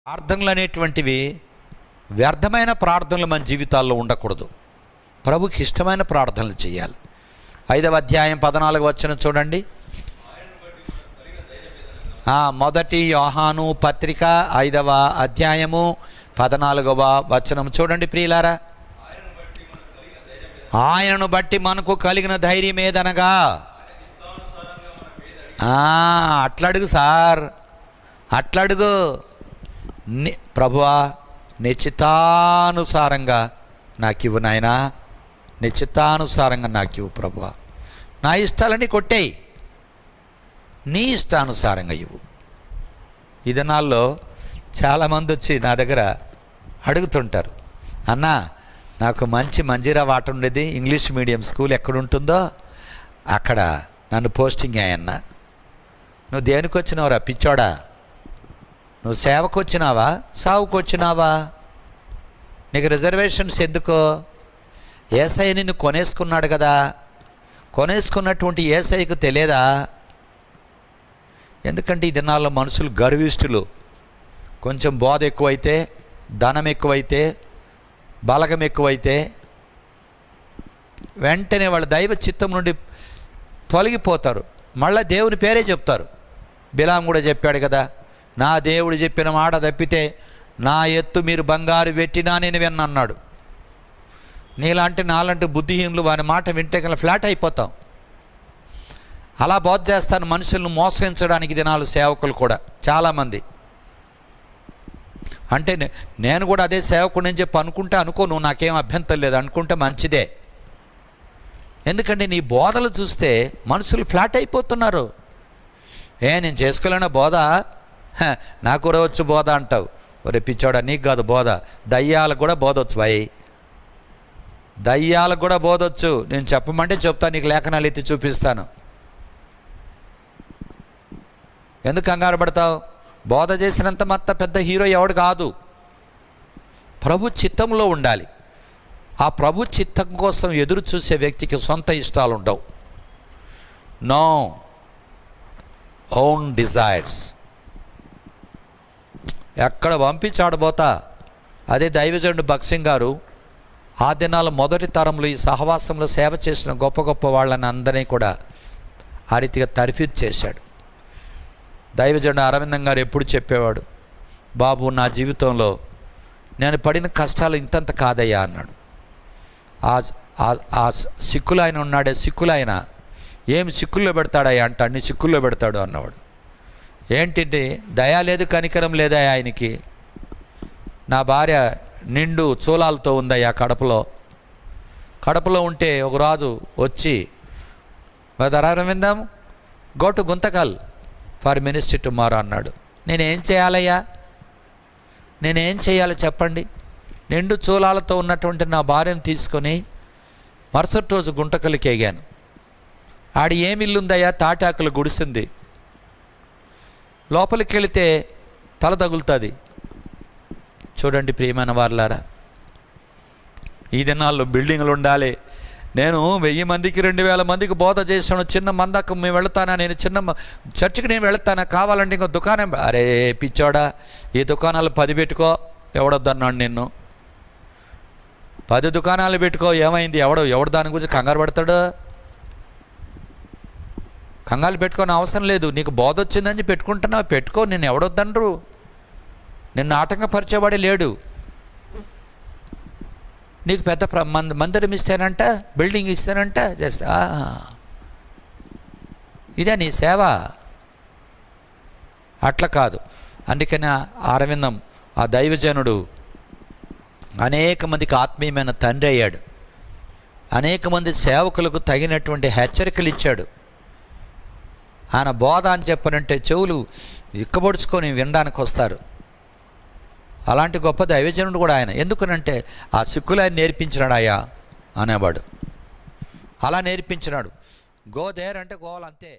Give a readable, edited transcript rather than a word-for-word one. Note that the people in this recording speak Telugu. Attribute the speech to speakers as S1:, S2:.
S1: ప్రార్థనలు అనేటువంటివి వ్యర్థమైన ప్రార్థనలు మన జీవితాల్లో ఉండకూడదు. ప్రభుకి ఇష్టమైన ప్రార్థనలు చేయాలి. 5వ అధ్యాయం 14వ వచనం చూడండి. మొదటి యోహాను పత్రిక 5వ అధ్యాయము 14వ వచనం చూడండి ప్రియులారా. ఆయనను బట్టి మనకు కలిగిన ధైర్యం ఏదనగా, అట్లడుగు సార్, అట్లడుగు. ప్రభువా నిశ్చితానుసారంగా నాకివ్వు నాయనా, నిశ్చితానుసారంగా నాకివ్వు ప్రభువా. నా ఇష్టాలని కొట్టేయి, నీ ఇష్టానుసారంగా ఇవ్వు. ఈ దినాల్లో చాలామంది వచ్చి నా దగ్గర అడుగుతుంటారు, అన్నా నాకు మంచి మంజీరా వాట ఉండేది, ఇంగ్లీష్ మీడియం స్కూల్ ఎక్కడుంటుందో అక్కడ నన్ను పోస్టింగ్ అయ్యన్నా. నువ్వు దేనికి వచ్చినావురా పిచ్చోడా? నువ్వు సేవకు వచ్చినావా, సావుకు వచ్చినావా? నీకు రిజర్వేషన్స్ ఎందుకో? యేసయ్య నిన్ను కొనేసుకున్నాడు కదా, కొనేసుకున్నటువంటి యేసయ్యకు తెలియదా? ఎందుకంటే ఈ దినాల్లో మనుషులు గర్విష్ఠులు. కొంచెం బోధ ఎక్కువైతే, ధనం ఎక్కువైతే, బలగం ఎక్కువైతే వెంటనే వాళ్ళ దైవ చిత్తం నుండి తొలగిపోతారు. మళ్ళీ దేవుని పేరే చెప్తారు. బిలాం కూడా చెప్పాడు కదా, నా దేవుడు చెప్పిన మాట తప్పితే నా ఎత్తు మీరు బంగారు పెట్టినా నేను విన్నాడు. నీలాంటి నాలాంటి బుద్ధిహీనులు వారి మాట వింటే కల్లా ఫ్లాట్ అయిపోతాం. అలా బోధ చేస్తాను మనుషులను మోసగించడానికి దినాలు సేవకులు కూడా చాలామంది. అంటే నేను కూడా అదే సేవకుడు అని చెప్పి అనుకుంటే అనుకోను, నాకేం అభ్యంతరం లేదు, అనుకుంటే మంచిదే. ఎందుకంటే నీ బోధలు చూస్తే మనుషులు ఫ్లాట్ అయిపోతున్నారు. నేను చేసుకోలేనా బోధ, నాకు కూడా వచ్చు బోధ అంటావు. ఒరే పిచ్చోడా, నీకు కాదు బోధ, దయ్యాలకు కూడా బోధవచ్చు భయ్, దయ్యాలకు కూడా బోధవచ్చు. నేను చెప్పమంటే చెప్తాను, నీకు లేఖనాలు ఎత్తి చూపిస్తాను. ఎందుకు కంగారు పడతావు? బోధ చేసినంత మొత్తం పెద్ద హీరో ఎవడు కాదు. ప్రభు చిత్తంలో ఉండాలి. ఆ ప్రభు చిత్తం కోసం ఎదురు చూసే వ్యక్తికి సొంత ఇష్టాలు ఉండవు. No own desires. ఎక్కడ పంపించాడబోతా. అదే దైవజనుడు భక్సింగ్ గారు ఆ దినాల మొదటి తరంలో ఈ సహవాసంలో సేవ చేసిన గొప్ప గొప్ప వాళ్ళని అందరినీ కూడా ఆ రీతిగా తర్ఫీదు చేశాడు. దైవజనుడు అరవిందం గారు ఎప్పుడు చెప్పేవాడు, బాబు నా జీవితంలో నేను పడిన కష్టాలు ఇంతంత కాదయ్యా అన్నాడు. ఆ సిక్కులు ఆయన ఉన్నాడే, సిక్కులు ఆయన ఏమి సిక్కుల్లో పెడతాడయ్యా అంటే అన్ని సిక్కుల్లో పెడతాడు అన్నవాడు. ఏంటి దయా లేదు, కనికరం లేదా ఆయనకి? నా భార్య నిండు చూలాలతో ఉందయ్యా కడపలో ఉంటే ఒక రాజు వచ్చి, brother Aravindam go to Guntakal for ministry tomorrow అన్నాడు. నేనేం చేయాలయ్యా, నేనేం చేయాలి చెప్పండి? నిండు చూలాలతో ఉన్నటువంటి నా భార్యను తీసుకొని మరుసటి రోజు గుంటకల్కి ఎగాను. ఆడి ఏమి ఇల్లుందయ్యా, తాటాకులు గుడిసింది. లోపలికి వెళితే తల తగులుతుంది. చూడండి ప్రియమైన వారలారా, ఈ దినాల్లో బిల్డింగ్లు ఉండాలి. నేను 1000 మందికి 2000 మందికి బోధ చేసాను. చిన్న మందకు మేము వెళతానా, నేను చిన్న చర్చికి నేను వెళతానా, కావాలంటే ఇంకో దుకాణం. అరే పిచ్చోడా, ఈ దుకాణాలు 10 పెట్టుకో, ఎవడొద్దన్నాడు నిన్ను. 10 దుకాణాలు పెట్టుకో, ఏమైంది? ఎవడు దాని గురించి కంగారు పడతాడు? కంగారు పెట్టుకోని అవసరం లేదు. నీకు బోధ వచ్చిందని పెట్టుకుంటున్నావు, పెట్టుకో, నేను ఎవడొద్దనరు. నిన్ను ఆటంకపరిచేవాడే లేడు. నీకు పెద్ద మందిరం ఇస్తానంట, బిల్డింగ్ ఇస్తానంట, చేస్తా. ఇదే నీ సేవ? అట్లా కాదు. అందుకని అరవిందం ఆ దైవజనుడు అనేక మందికి ఆత్మీయమైన తండ్రి అయ్యాడు. అనేక మంది సేవకులకు తగినటువంటి హెచ్చరికలు ఇచ్చాడు. ఆయన బోధ అని చెప్పనంటే చెవులు ఇక్కబొడుచుకొని వినడానికి వస్తారు. అలాంటి గొప్ప దైవజనుడు కూడా ఆయన. ఎందుకనంటే ఆ సిక్కులు ఆయన నేర్పించినాడు అయ్యా అనేవాడు. అలా నేర్పించినాడు. గో దేర్ అంటే గోల్ అంతే.